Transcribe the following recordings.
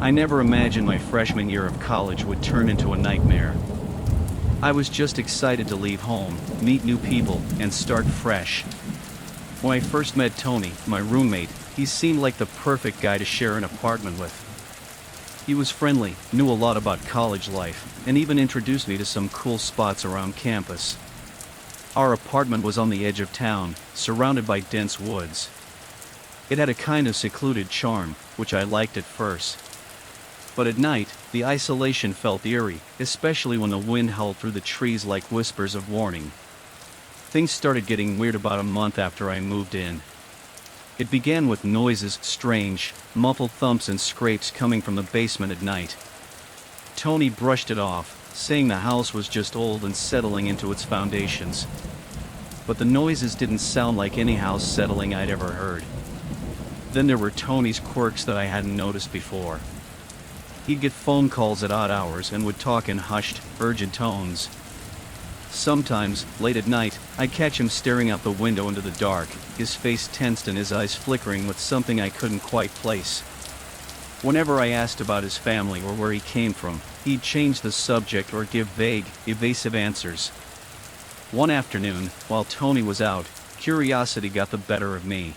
I never imagined my freshman year of college would turn into a nightmare. I was just excited to leave home, meet new people, and start fresh. When I first met Tony, my roommate, he seemed like the perfect guy to share an apartment with. He was friendly, knew a lot about college life, and even introduced me to some cool spots around campus. Our apartment was on the edge of town, surrounded by dense woods. It had a kind of secluded charm, which I liked at first. But at night, the isolation felt eerie, especially when the wind howled through the trees like whispers of warning. Things started getting weird about a month after I moved in. It began with noises, strange, muffled thumps and scrapes coming from the basement at night. Tony brushed it off, saying the house was just old and settling into its foundations. But the noises didn't sound like any house settling I'd ever heard. Then there were Tony's quirks that I hadn't noticed before. He'd get phone calls at odd hours and would talk in hushed, urgent tones. Sometimes, late at night, I'd catch him staring out the window into the dark, his face tensed and his eyes flickering with something I couldn't quite place. Whenever I asked about his family or where he came from, he'd change the subject or give vague, evasive answers. One afternoon, while Tony was out, curiosity got the better of me.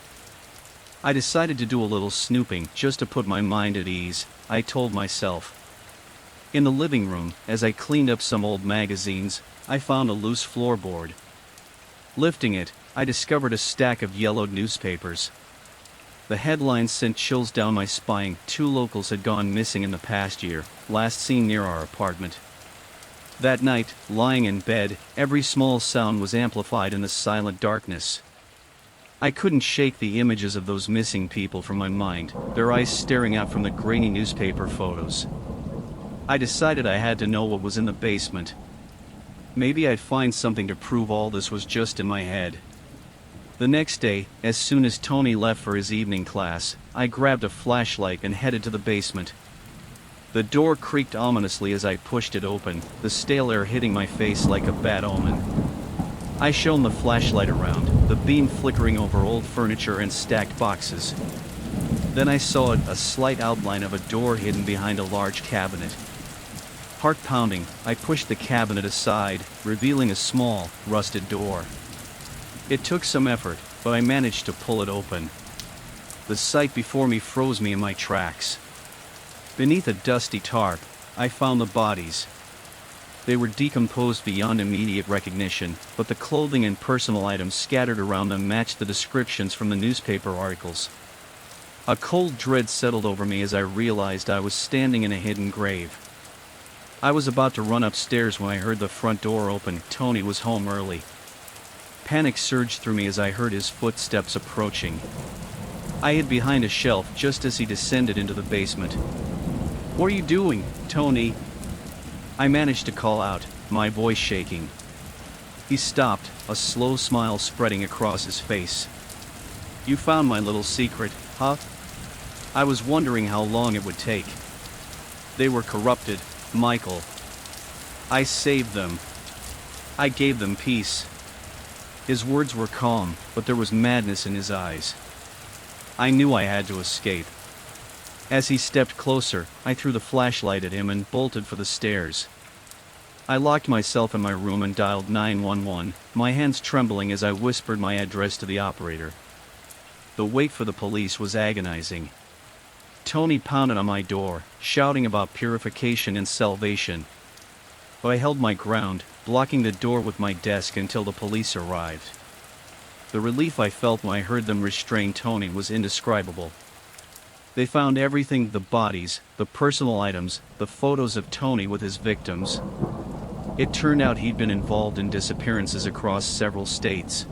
I decided to do a little snooping just to put my mind at ease, I told myself. In the living room, as I cleaned up some old magazines, I found a loose floorboard. Lifting it, I discovered a stack of yellowed newspapers. The headlines sent chills down my spine. 2 locals had gone missing in the past year, last seen near our apartment. That night, lying in bed, every small sound was amplified in the silent darkness. I couldn't shake the images of those missing people from my mind, their eyes staring out from the grainy newspaper photos. I decided I had to know what was in the basement. Maybe I'd find something to prove all this was just in my head. The next day, as soon as Tony left for his evening class, I grabbed a flashlight and headed to the basement. The door creaked ominously as I pushed it open, the stale air hitting my face like a bad omen. I shone the flashlight around, the beam flickering over old furniture and stacked boxes. Then I saw a slight outline of a door hidden behind a large cabinet. Heart pounding, I pushed the cabinet aside, revealing a small, rusted door. It took some effort, but I managed to pull it open. The sight before me froze me in my tracks. Beneath a dusty tarp, I found the bodies. They were decomposed beyond immediate recognition, but the clothing and personal items scattered around them matched the descriptions from the newspaper articles. A cold dread settled over me as I realized I was standing in a hidden grave. I was about to run upstairs when I heard the front door open. Tony was home early. Panic surged through me as I heard his footsteps approaching. I hid behind a shelf just as he descended into the basement. "What are you doing, Tony?" I managed to call out, my voice shaking. He stopped, a slow smile spreading across his face. "You found my little secret, huh?" I was wondering how long it would take. "They were corrupted, Michael. I saved them. I gave them peace." His words were calm, but there was madness in his eyes. I knew I had to escape. As he stepped closer, I threw the flashlight at him and bolted for the stairs. I locked myself in my room and dialed 911, my hands trembling as I whispered my address to the operator. The wait for the police was agonizing. Tony pounded on my door, shouting about purification and salvation. But I held my ground, blocking the door with my desk until the police arrived. The relief I felt when I heard them restrain Tony was indescribable. They found everything: the bodies, the personal items, the photos of Tony with his victims. It turned out he'd been involved in disappearances across several states.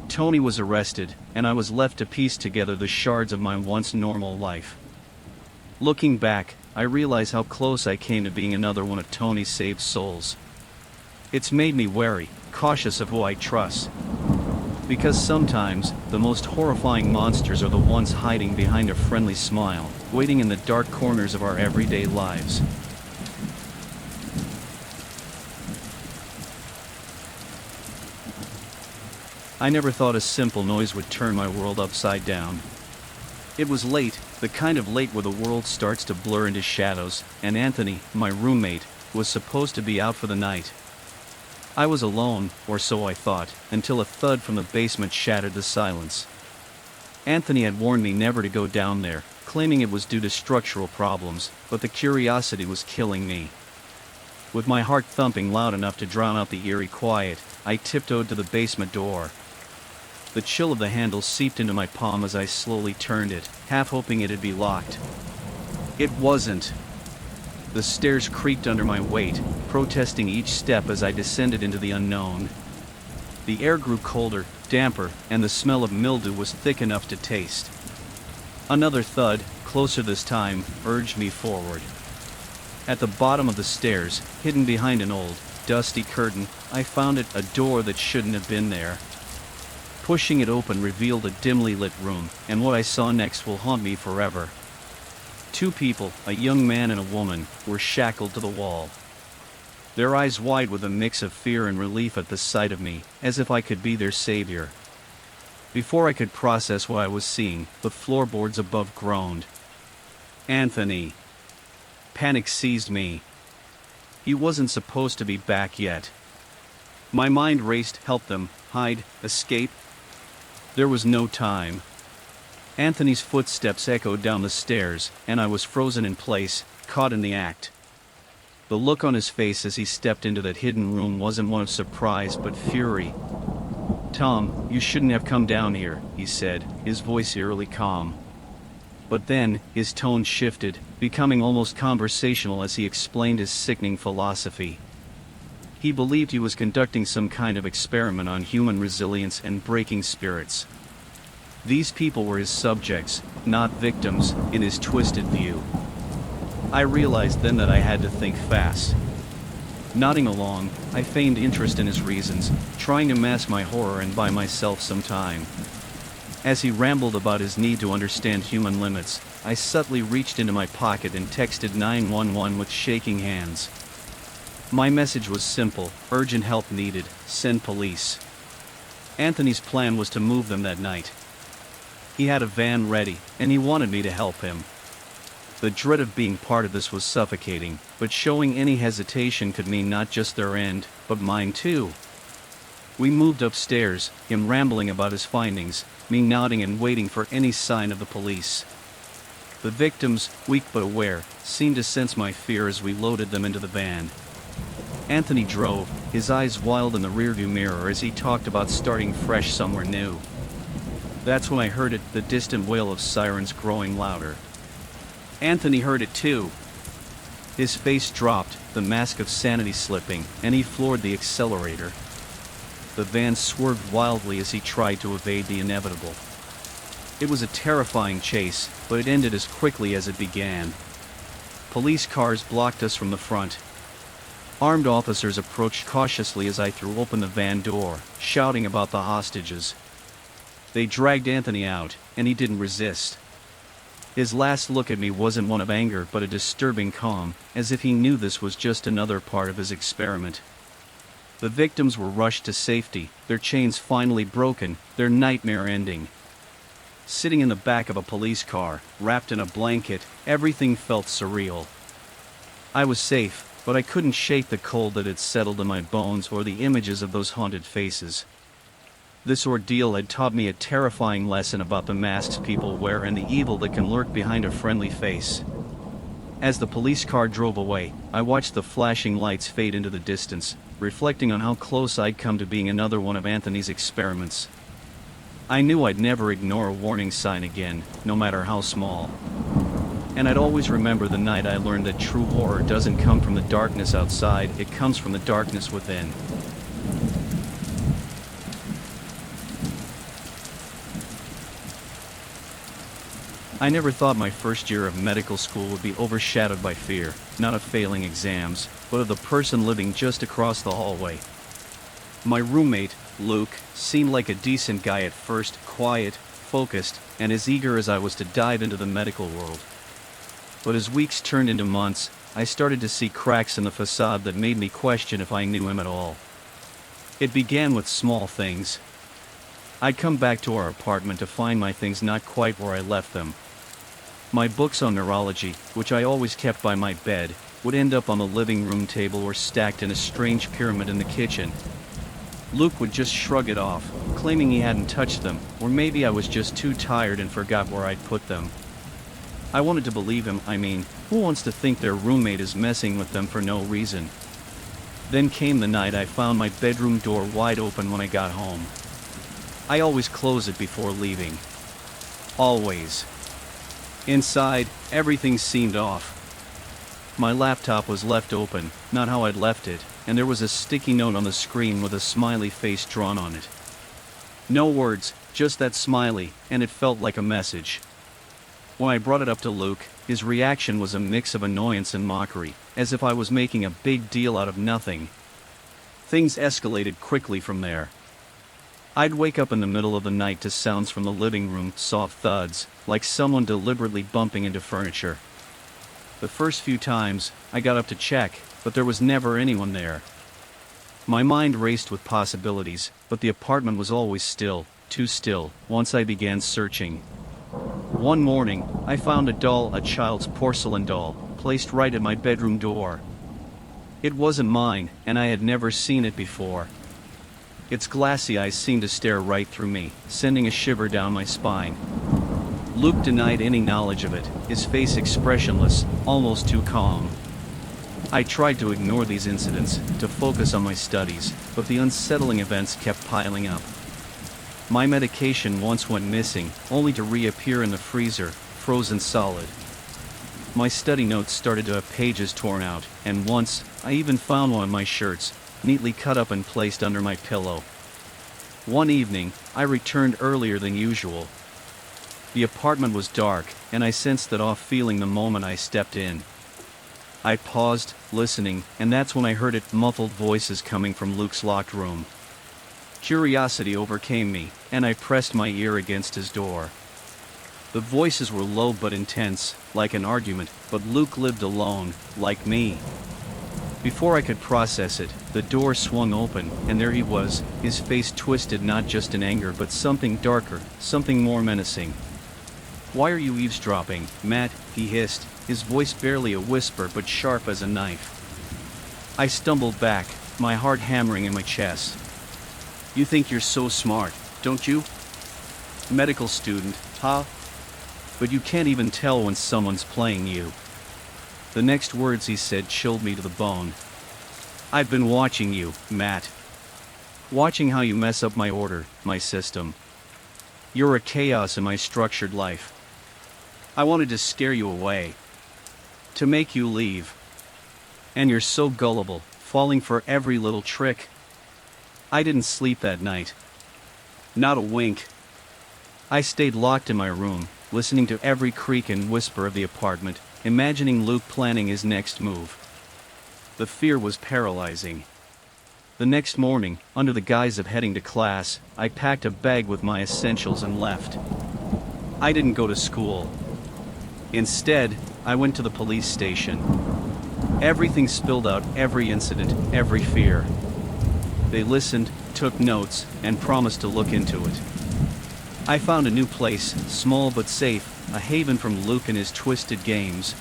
Tony was arrested, and I was left to piece together the shards of my once normal life. Looking back, I realize how close I came to being another one of Tony's saved souls. It's made me wary, cautious of who I trust. Because sometimes, the most horrifying monsters are the ones hiding behind a friendly smile, waiting in the dark corners of our everyday lives. I never thought a simple noise would turn my world upside down. It was late, the kind of late where the world starts to blur into shadows, and Anthony, my roommate, was supposed to be out for the night. I was alone, or so I thought, until a thud from the basement shattered the silence. Anthony had warned me never to go down there, claiming it was due to structural problems, but the curiosity was killing me. With my heart thumping loud enough to drown out the eerie quiet, I tiptoed to the basement door. The chill of the handle seeped into my palm as I slowly turned it, half hoping it'd be locked. It wasn't. The stairs creaked under my weight, protesting each step as I descended into the unknown. The air grew colder, damper, and the smell of mildew was thick enough to taste. Another thud, closer this time, urged me forward. At the bottom of the stairs, hidden behind an old, dusty curtain, I found a door that shouldn't have been there. Pushing it open revealed a dimly lit room, and what I saw next will haunt me forever. Two people, a young man and a woman, were shackled to the wall. Their eyes wide with a mix of fear and relief at the sight of me, as if I could be their savior. Before I could process what I was seeing, the floorboards above groaned. Anthony. Panic seized me. He wasn't supposed to be back yet. My mind raced, help them, hide, escape. There was no time. Anthony's footsteps echoed down the stairs, and I was frozen in place, caught in the act. The look on his face as he stepped into that hidden room wasn't one of surprise but fury. "Tom, you shouldn't have come down here," he said, his voice eerily calm. But then, his tone shifted, becoming almost conversational as he explained his sickening philosophy. He believed he was conducting some kind of experiment on human resilience and breaking spirits. These people were his subjects, not victims, in his twisted view. I realized then that I had to think fast. Nodding along, I feigned interest in his reasons, trying to mask my horror and buy myself some time. As he rambled about his need to understand human limits, I subtly reached into my pocket and texted 911 with shaking hands. My message was simple: urgent help needed, send police. Anthony's plan was to move them that night. He had a van ready, and he wanted me to help him. The dread of being part of this was suffocating, but showing any hesitation could mean not just their end, but mine too. We moved upstairs, him rambling about his findings, me nodding and waiting for any sign of the police. The victims, weak but aware, seemed to sense my fear as we loaded them into the van. Anthony drove, his eyes wild in the rearview mirror as he talked about starting fresh somewhere new. That's when I heard it, the distant wail of sirens growing louder. Anthony heard it too. His face dropped, the mask of sanity slipping, and he floored the accelerator. The van swerved wildly as he tried to evade the inevitable. It was a terrifying chase, but it ended as quickly as it began. Police cars blocked us from the front. Armed officers approached cautiously as I threw open the van door, shouting about the hostages. They dragged Anthony out, and he didn't resist. His last look at me wasn't one of anger but a disturbing calm, as if he knew this was just another part of his experiment. The victims were rushed to safety, their chains finally broken, their nightmare ending. Sitting in the back of a police car, wrapped in a blanket, everything felt surreal. I was safe, but I couldn't shake the cold that had settled in my bones or the images of those haunted faces. This ordeal had taught me a terrifying lesson about the masks people wear and the evil that can lurk behind a friendly face. As the police car drove away, I watched the flashing lights fade into the distance, reflecting on how close I'd come to being another one of Anthony's experiments. I knew I'd never ignore a warning sign again, no matter how small. And I'd always remember the night I learned that true horror doesn't come from the darkness outside, it comes from the darkness within. I never thought my first year of medical school would be overshadowed by fear, not of failing exams, but of the person living just across the hallway. My roommate, Luke, seemed like a decent guy at first, quiet, focused, and as eager as I was to dive into the medical world. But as weeks turned into months, I started to see cracks in the facade that made me question if I knew him at all. It began with small things. I'd come back to our apartment to find my things not quite where I left them, My books on neurology, which I always kept by my bed, would end up on the living room table or stacked in a strange pyramid in the kitchen. Luke would just shrug it off, claiming he hadn't touched them, or maybe I was just too tired and forgot where I'd put them. I wanted to believe him. I mean, who wants to think their roommate is messing with them for no reason? Then came the night I found my bedroom door wide open when I got home. I always close it before leaving. Always. Inside, everything seemed off. My laptop was left open, not how I'd left it, and there was a sticky note on the screen with a smiley face drawn on it. No words, just that smiley, and it felt like a message. When I brought it up to Luke, his reaction was a mix of annoyance and mockery, as if I was making a big deal out of nothing. Things escalated quickly from there. I'd wake up in the middle of the night to sounds from the living room, soft thuds, like someone deliberately bumping into furniture. The first few times, I got up to check, but there was never anyone there. My mind raced with possibilities, but the apartment was always still, too still, once I began searching. One morning, I found a child's porcelain doll, placed right at my bedroom door. It wasn't mine, and I had never seen it before. Its glassy eyes seemed to stare right through me, sending a shiver down my spine. Luke denied any knowledge of it, his face expressionless, almost too calm. I tried to ignore these incidents, to focus on my studies, but the unsettling events kept piling up. My medication once went missing, only to reappear in the freezer, frozen solid. My study notes started to have pages torn out, and once, I even found one of my shirts, neatly cut up and placed under my pillow. One evening, I returned earlier than usual. The apartment was dark, and I sensed that off feeling the moment I stepped in. I paused, listening, and that's when I heard muffled voices coming from Luke's locked room. Curiosity overcame me, and I pressed my ear against his door. The voices were low but intense, like an argument, but Luke lived alone, like me. Before I could process it, the door swung open, and there he was, his face twisted not just in anger but something darker, something more menacing. "Why are you eavesdropping, Matt?" he hissed, his voice barely a whisper but sharp as a knife. I stumbled back, my heart hammering in my chest. "You think you're so smart, don't you? Medical student, huh? But you can't even tell when someone's playing you." The next words he said chilled me to the bone. "I've been watching you, Matt. Watching how you mess up my order, my system. You're a chaos in my structured life. I wanted to scare you away. To make you leave. And you're so gullible, falling for every little trick. I didn't sleep that night. Not a wink. I stayed locked in my room, listening to every creak and whisper of the apartment, imagining Luke planning his next move. The fear was paralyzing. The next morning, under the guise of heading to class, I packed a bag with my essentials and left. I didn't go to school. Instead, I went to the police station. Everything spilled out, every incident, every fear. They listened, took notes, and promised to look into it. I found a new place, small but safe, a haven from Luke and his twisted games.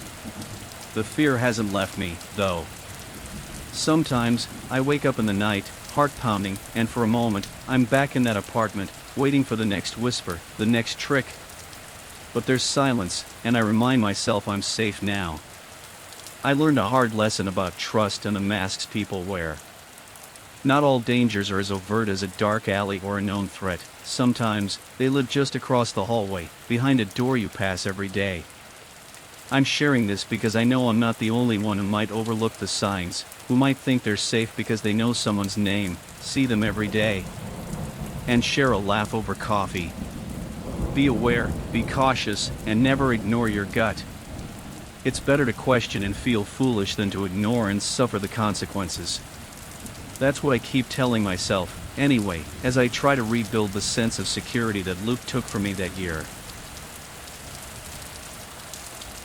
The fear hasn't left me, though. Sometimes, I wake up in the night, heart pounding, and for a moment, I'm back in that apartment, waiting for the next whisper, the next trick. But there's silence, and I remind myself I'm safe now. I learned a hard lesson about trust and the masks people wear. Not all dangers are as overt as a dark alley or a known threat. Sometimes, they live just across the hallway, behind a door you pass every day. I'm sharing this because I know I'm not the only one who might overlook the signs, who might think they're safe because they know someone's name, see them every day, and share a laugh over coffee. Be aware, be cautious, and never ignore your gut. It's better to question and feel foolish than to ignore and suffer the consequences. That's what I keep telling myself, anyway, as I try to rebuild the sense of security that Luke took from me that year.